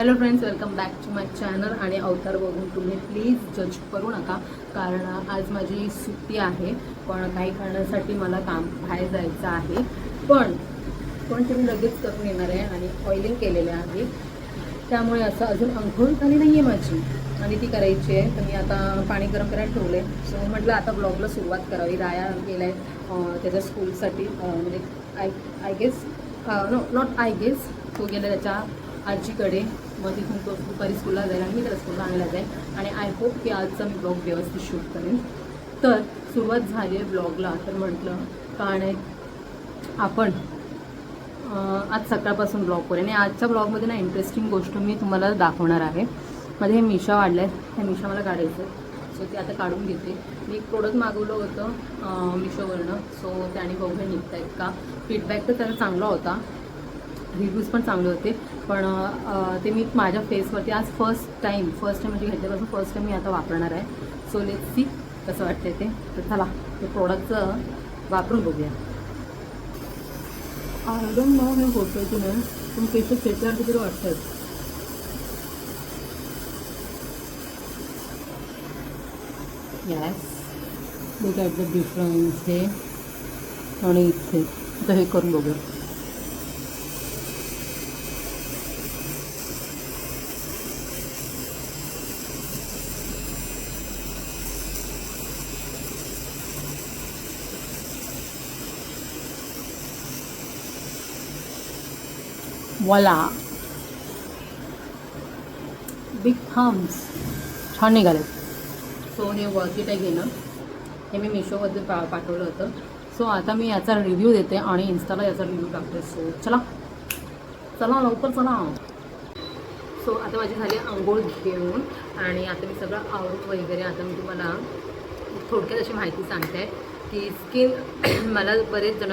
Hello friends, welcome back to my channel. आणि अवतार बघून तुम्ही प्लीज जज करू नका, कारण आज माझी सुट्टी आहे. पण काही कारणासाठी मला बाहेर जायचं आहे. पण ते मी लगेच करून येणार आहे आणि ऑइलिंग केलेलं आहे. त्यामुळे असं अजून अंघोळ झाली नाही आहे माझी आणि ती करायची आहे. तर मी आता पाणी गरम करायला ठेवलं आहे. सो म्हटलं आता ब्लॉगला सुरुवात करावी. राया गेला आहे त्याच्या स्कूलसाठी, म्हणजे I guess not I guess तो गेला त्याच्या आजीकडे. मग तिथून तो दुपारी स्कूलला जाईल आणि मी त्याला स्कूलला आणायला जाईल. आणि आय होप की आजचा मी ब्लॉग व्यवस्थित शूट करेन. तर सुरुवात झाली आहे ब्लॉगला. तर म्हटलं का नाही आपण आज सकाळपासून ब्लॉग करेन. आणि आजच्या ब्लॉगमध्ये ना इंटरेस्टिंग गोष्ट मी तुम्हाला दाखवणार आहे. मध्ये हे मिशा वाढलं आहे, ह्या मिशा मला काढायचं. सो ते आता काढून घेते. मी एक प्रोडक्ट मागवलं होतं मिशोवरनं. सो त्याने बघूया निघत आहेत का. फीडबॅक तर त्याला चांगला होता, रिव्ह्यूज पण चांगले होते. पण ते मी माझ्या फेसवरती आज फर्स्ट टाईम म्हणजे घेतल्यापासून फर्स्ट टाईम मी आता वापरणार आहे. सो लेट्स सी कसं वाटते ते. तर चला ते प्रोडक्टचं वापरून बघूया. आयडन नाव हे होतं की नाही, पण केस चेकल्यावर किती वाटतात. Yes, look at the difference. हे आणि इथे तर हे करून बघूया. वाला बिग थम्स छान निघाले. सो हे वर्थ इट आहे घेणं. हे मी मिशोमध्ये पाठवलं होतं. सो आता मी याचा रिव्ह्यू देते आणि इन्स्टाला याचा रिव्ह्यू टाकते. सो चला लवकर चला. सो आता माझी झाली आंघोळ घेऊन आणि आता मी सगळं आवरून वगैरे आता मी तुम्हाला थोडक्यात अशी माहिती सांगते की स्किन मला बरेच जण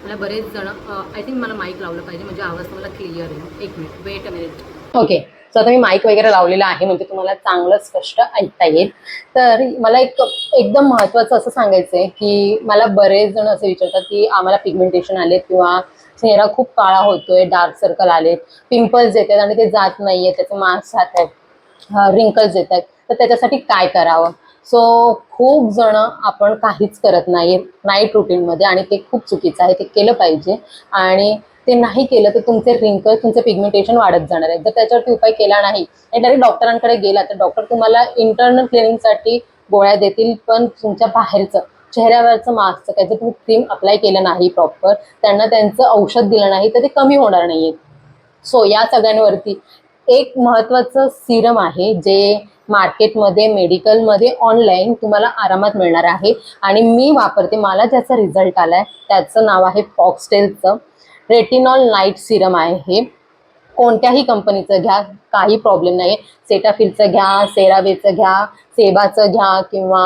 आय थिंक मला माईक लावलं पाहिजे म्हणजे आवाज मला क्लिअर आहे. एक minute, weight a minute. Okay, so आता मी माईक वगैरे लावलेला आहे म्हणजे तुम्हाला चांगलं स्पष्ट ऐकता येईल. तर मला एकदम महत्त्वाचं असं सांगायचं आहे की मला बरेच जण असं विचारतात की आम्हाला पिगमेंटेशन आले किंवा चेहरा खूप काळा होतोय, डार्क सर्कल आलेत, पिंपल्स येतात आणि ते जात नाहीये, त्याचे मार्क्स जात आहेत, रिंकल्स येत आहेत. तर त्याच्यासाठी काय करावं. सो खूप जण आपण काहीच करत नाही नाईट रुटीनमध्ये आणि ते खूप चुकीचं आहे. ते केलं पाहिजे आणि ते नाही केलं तर तुमचे रिंकल्स, तुमचे पिगमेंटेशन वाढत जाणार आहे. जर त्याच्यावरती उपाय केला नाही आणि डायरेक्ट डॉक्टरांकडे गेला तर डॉक्टर तुम्हाला इंटरनल क्लिनिंगसाठी गोळ्या देतील, पण तुमच्या बाहेरचं चेहऱ्यावरचं मास्कचं काय जर तुम्ही क्रीम अप्लाय केलं नाही प्रॉपर, त्यांना त्यांचं औषध दिलं नाही तर ते कमी होणार नाहीये. सो या सगळ्यांवरती एक महत्त्वाचं सिरम आहे जे मार्केटमध्ये, मेडिकलमध्ये, ऑनलाईन तुम्हाला आरामात मिळणार आहे आणि मी वापरते. मला ज्याचा रिझल्ट आलाय त्याचं नाव आहे फॉक्सटेलचं रेटिनॉल नाईट सिरम आहे. हे कोणत्याही कंपनीचं घ्या, काही प्रॉब्लेम नाही. सेटाफिलचं घ्या, सेरावेचं घ्या, सेबाचं घ्या किंवा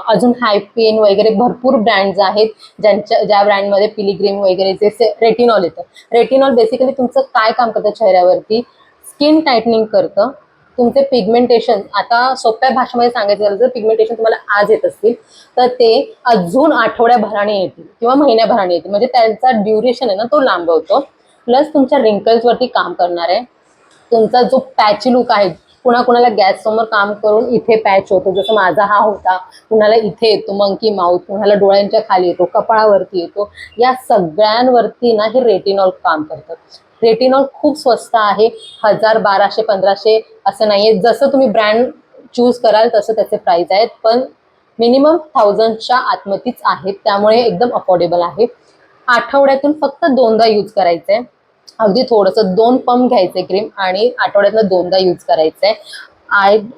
अजून हायपिन वगैरे भरपूर ब्रँड्स आहेत ज्या ब्रँडमध्ये पिलिग्रीम वगैरे जे रेटिनॉल येतं. रेटिनॉल बेसिकली तुमचं काय काम करतं चेहऱ्यावरती, स्किन टाईटनिंग करतं. तुमचे पिगमेंटेशन, आता सोप्या भाषेमध्ये सांगायचं झालं तर पिगमेंटेशन तुम्हाला आज येत असतील तर ते अजून आठवड्याभराने येतील किंवा महिन्याभराने येतील. म्हणजे त्यांचा ड्युरेशन आहे ना तो लांब होतो. प्लस तुमच्या रिंकल्सवरती काम करणार आहे. तुमचा जो पॅची लुक आहे, कुणाला गॅस समोर काम करून इथे पॅच होतो, जसं माझा हा होता. कुणाला इथे येतो मंकी माउथ, कुणाला डोळ्यांच्या खाली येतो, कपाळावरती येतो. या सगळ्यांवरती ना हे रेटिनॉल काम करतं. रेटिनॉल खूप स्वस्त आहे. 1000, 1200, 1500 असं नाहीये. जसं तुम्ही ब्रँड चूज कराल तसं त्याचे प्राइस आहेत, पण मिनिमम 1000च्या आतमध्येच आहेत. त्यामुळे एकदम अफोर्डेबल आहे. आठवड्यातून फक्त 2दा यूज करायचंय. अगदी थोडंसं 2 पंप घ्यायचे क्रीम आणि आठवड्यातनं 2दा यूज करायचंय.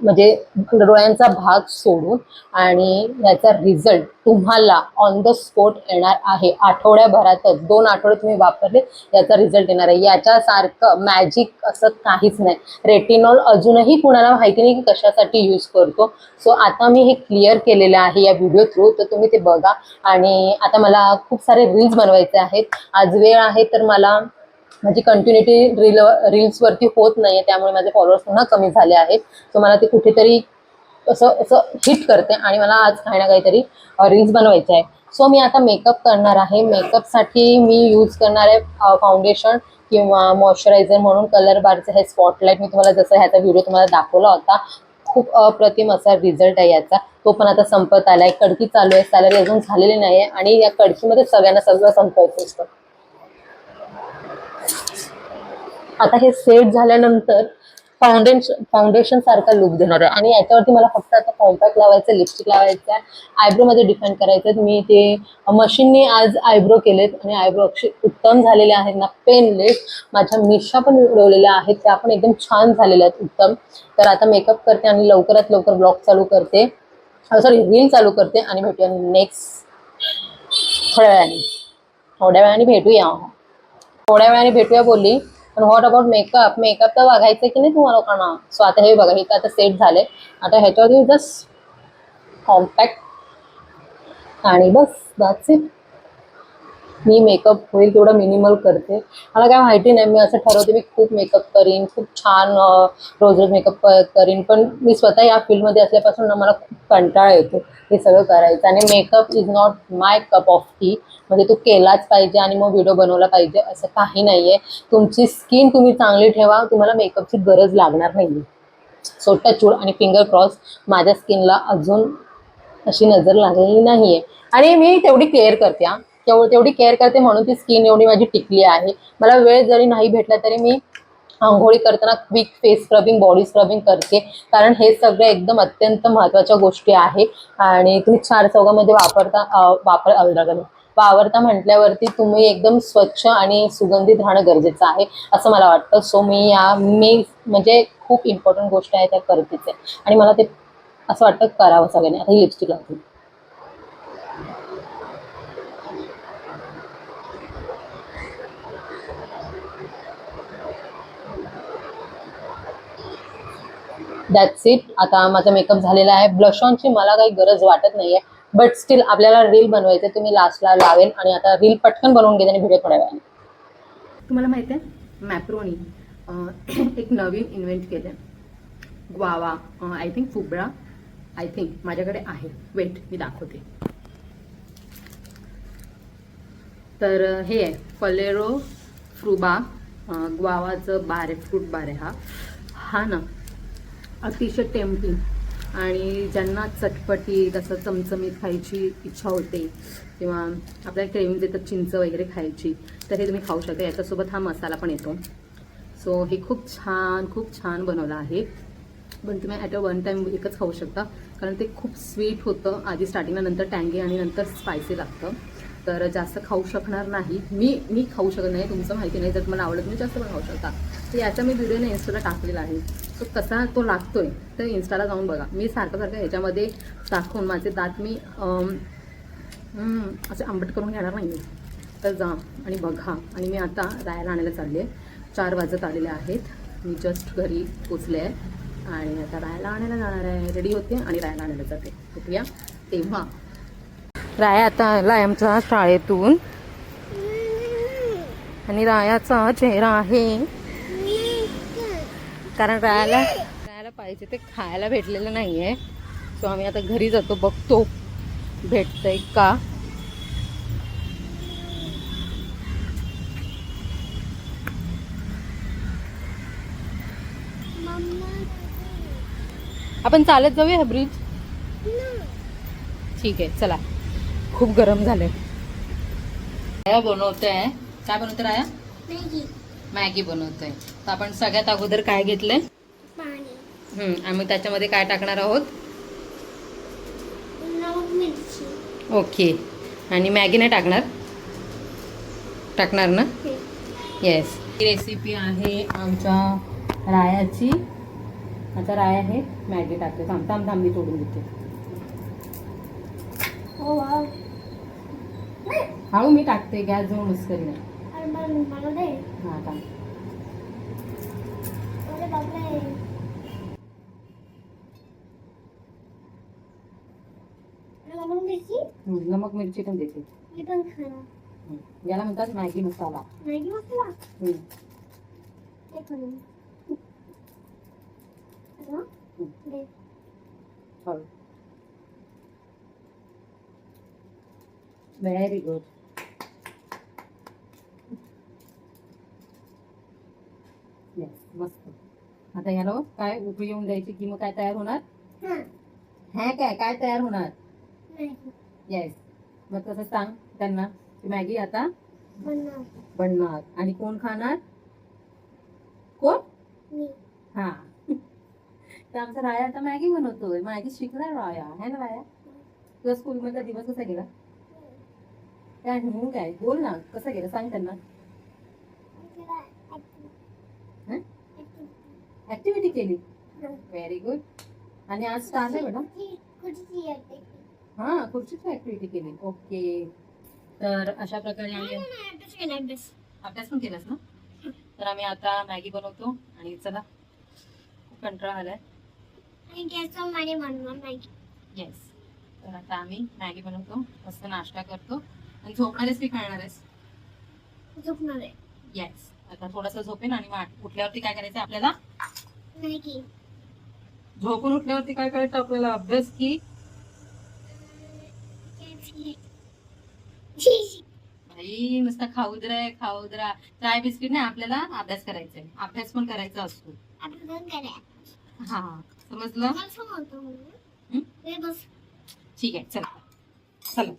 म्हणजे डोळ्यांचा भाग सोडून. आणि याचा रिझल्ट तुम्हाला ऑन द स्पॉट येणार आहे. आठवड्याभरातच 2 आठवडे तुम्ही वापरले याचा रिझल्ट येणार आहे. याच्यासारखं मॅजिक असं काहीच नाही. रेटिनॉल अजूनही कुणाला माहिती नाही की कशासाठी यूज करतो. सो आता मी हे क्लिअर केलेलं आहे या व्हिडिओ थ्रू, तर तुम्ही ते बघा. आणि आता मला खूप सारे रील्स बनवायचे आहेत. आज वेळ आहे तर मला माझी कंटिन्युटी रील्सवरती होत नाही आहे, त्यामुळे माझे फॉलोअर्स पुन्हा कमी झाले आहेत. सो मला ते कुठेतरी असं हिट करते आणि मला आज काही ना काहीतरी रील्स बनवायचे आहे. सो मी आता मेकअप करणार आहे. मेकअपसाठी मी यूज करणार आहे फाउंडेशन किंवा मॉइश्चरायझर म्हणून कलर बारचं हे स्पॉटलाईट मी तुम्हाला जसं ह्याचा व्हिडिओ तुम्हाला दाखवला होता, खूप अप्रतिम असा रिझल्ट आहे याचा. तो पण आता संपत आलाय. कडकी चालू आहे, सॅलरी अजून झालेली नाही आहे आणि या कडकीमध्ये सगळ्यांना सगळं संपवायचं असतं. आता हे सेट झाल्यानंतर फाउंडेशन सारखा लुक देणार आहे आणि याच्यावरती मला फक्त आता कॉम्पॅक्ट लावायचं, लिपस्टिक लावायचं आहे, आयब्रो मध्ये डिफाईन करायचं. मी ते मशीनने आज आयब्रो केलेत आणि आयब्रो अक्षय उत्तम झालेले आहेत ना, पेनलेस. माझ्या मिशा पण उडवलेल्या आहेत, त्या पण एकदम छान झालेल्या आहेत, उत्तम. तर आता मेकअप करते आणि लवकरात लवकर ब्लॉग चालू करते, सॉरी रील चालू करते आणि भेटूया नेक्स्ट थोड्या वेळाने भेटूया. थोड्या वेळाने भेटूया बोलली, पण व्हॉट अबाउट मेकअप? मेकअप तर बघायचं की नाही तुम्हाला लोकांना. सो आता हे बघा, हे आता सेट झाले. आता ह्याच्यावरती जस्ट कॉम्पॅक्ट आणि बस दॅट्स इट. मी मेकअप होईल तेवढं मिनिमल करते. मला काय माहिती नाही, मी असं ठरवते मी खूप मेकअप करीन, खूप छान रोज रोज मेकअप करीन, पण मी स्वतः या फील्डमध्ये असल्यापासून ना मला खूप कंटाळा येतो हे सगळं करायचं. आणि makeup is not my cup of T. म्हणजे तो केलाच पाहिजे आणि मग व्हिडिओ बनवला पाहिजे असं काही नाही आहे. तुमची स्किन तुम्ही चांगली ठेवा, तुम्हाला मेकअपची गरज लागणार नाही आहे. सो टचवूड आणि फिंगर क्रॉस, माझ्या स्किनला अजून अशी नजर लागलेली नाहीये आणि मी तेवढी केअर करते. तेवढी केअर करते म्हणून ती स्किन एवढी माझी टिकली आहे. मला वेळ जरी नाही भेटला तरी मी अंघोळी करताना quick face scrubbing, body scrubbing करते, कारण हे सगळे एकदम अत्यंत महत्त्वाच्या गोष्टी आहे. आणि तुम्ही चार चौघामध्ये वावरता म्हटल्यावरती तुम्ही एकदम स्वच्छ आणि सुगंधित राहणं गरजेचं आहे असं मला वाटतं. सो मी म्हणजे खूप इम्पॉर्टंट गोष्ट आहे त्या करतेच आहे आणि मला ते असं वाटतं करावं सगळ्यांनी. आता ही लिपस्टिक लावते. That's it. आता माझा मेकअप झालेला आहे. ब्लश ऑनची मला काही गरज वाटत नाहीये, बट स्टील आपल्याला रील बनवायचे, तुम्ही लास्टला लावेल आणि आता रील पटकन बनवून घेते आणि व्हिडिओ थोड्या वेळाने. तुम्हाला माहित आहे मॅप्रोनी एक नवीन इन्व्हेंट केलं, ग्वावा, आय थिंक फुबरा, आय थिंक माझ्याकडे आहे, वेट मी दाखवते. तर हे आहे फलेरो फ्रुबा ग्वावाचं बार आहे, फ्रूट बार आहे हा ना, अतिशय टेम्पटिंग. आणि ज्यांना चटपटी तसं चमचमीत खायची इच्छा होते किंवा आपल्याला क्रेविंग येतात चिंच वगैरे खायची, तर हे तुम्ही खाऊ शकता. याच्यासोबत हा मसाला पण येतो. सो हे खूप छान बनवलं आहे. पण तुम्ही ॲट अ वन टाईम एकच खाऊ शकता, कारण ते खूप स्वीट होतं आधी स्टार्टिंगला, नंतर टँगी आणि नंतर स्पायसी लागतं. तर जास्त खाऊ शकणार नाही मी खाऊ शकत नाही, तुमचं माहिती नाही. जर तुम्हाला आवडत तुम्ही जास्त पण खाऊ शकता. तर याचा मी व्हिडिओने इन्स्टाला टाकलेला आहे. तो कसा तो लागतोय तर इन्स्टाला जाऊन बघा. मी सारखं ह्याच्यामध्ये टाकून माझे दात मी असे आंबट करून घेणार नाही. तर जा आणि बघा. आणि मी आता राहायला आणायला चालली आहे. 4 वाजत आलेले आहेत. मी जस्ट घरी पोचले आहे आणि आता राहायला आणायला जाणार आहे. रेडी होते आणि राहायला आणायला जाते. भेटूया तेव्हा. राया आता आला आहे आमच्या शाळेतून आणि रायाचा चेहरा आहे, कारण रायाला पाहिजे ते खायला भेटलेलं नाही आहे. सो आम्ही आता घरी जातो, बघतो भेटतंय का. आपण चालत जाऊया हा ब्रिज. ठीक आहे चला. खूप गरम झालंय. राया बनवतोय. काय बनवतोय राया? मॅगी बनवतोय. तर आपण सगळ्यात अगोदर काय घेतलंय? पाणी. आम्ही त्याच्यामध्ये काय टाकणार आहोत? मिरची. ओके. आणि मॅगी नाही टाकणार ना? येस. ही रेसिपी आहे आमच्या रायाची. आता राया हे मॅगी टाकते. थांब मी तोडून देते. हळू मी टाकते, गॅस जवळ मुस्करी नाही. हा थांब. नमक मिरची पण देते. याला म्हणतात मॅगी मसाला. Very good. मस्त. आता ह्याला काय उकळी येऊन द्यायची की मग काय तयार होणार? हा काय काय तयार होणार? येस. मग तसं सांग त्यांना की मॅगी आता बनणार आणि कोण खाणार? कोण? हा. तर आमचा राया आता मॅगी बनवतोय. मॅगी शिकणार राया, है ना राया? तुझा स्कूल मधला दिवस कसा गेला? काय म्हणून काय बोल ना, कसा गेला सांग त्यांना. ऍक्टिव्हिटी केली. Very good. आणि आज स्टार्ट आहे बेटा. हा खुर्चीची ऍक्टिव्हिटी केली. ओके. तर अशा प्रकारे आम्ही अभ्यास पण केलास ना. तर आम्ही आता मॅगी बनवतो आणि चला खूप कंटाळा आलाय. येस. तर आता आम्ही मॅगी बनवतो, मस्त नाश्ता करतो आणि झोपणार आहेस की खेळणार आहेस? झोपणार आहे. येस. आता थोडस झोपेन आणि मग उठल्यावरती काय करायचं आपल्याला? झोपून उठल्यावरती काय करायचं आपल्याला? अभ्यास की भाई नुसता खाऊदरा आहे खाऊदरा. चाय बिस्किट नाही, आपल्याला अभ्यास करायचा आहे. अभ्यास पण करायचा असतो. हा समजलं? ठीक आहे चला चला.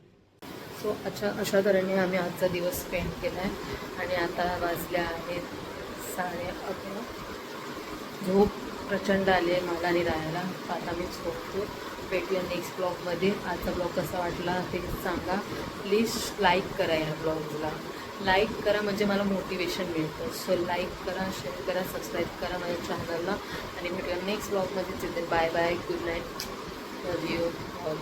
सो अशा तऱ्हेने आम्ही आजचा दिवस स्पेंड केला आहे आणि आता वाजल्या आहेत 11:30. झोप प्रचंड आली आहे मला आणि राहायला. आता मी झोपतो. भेटूया नेक्स्ट ब्लॉगमध्ये. आजचा ब्लॉग कसा वाटला ते सांगा. प्लीज लाईक करा या ब्लॉगला. लाईक करा म्हणजे मला मोटिवेशन मिळतं. सो लाईक करा, शेअर करा, सबस्क्राईब करा माझ्या चॅनलला आणि भेटूया नेक्स्ट ब्लॉगमध्ये. तिथे bye bye, good night, love you all.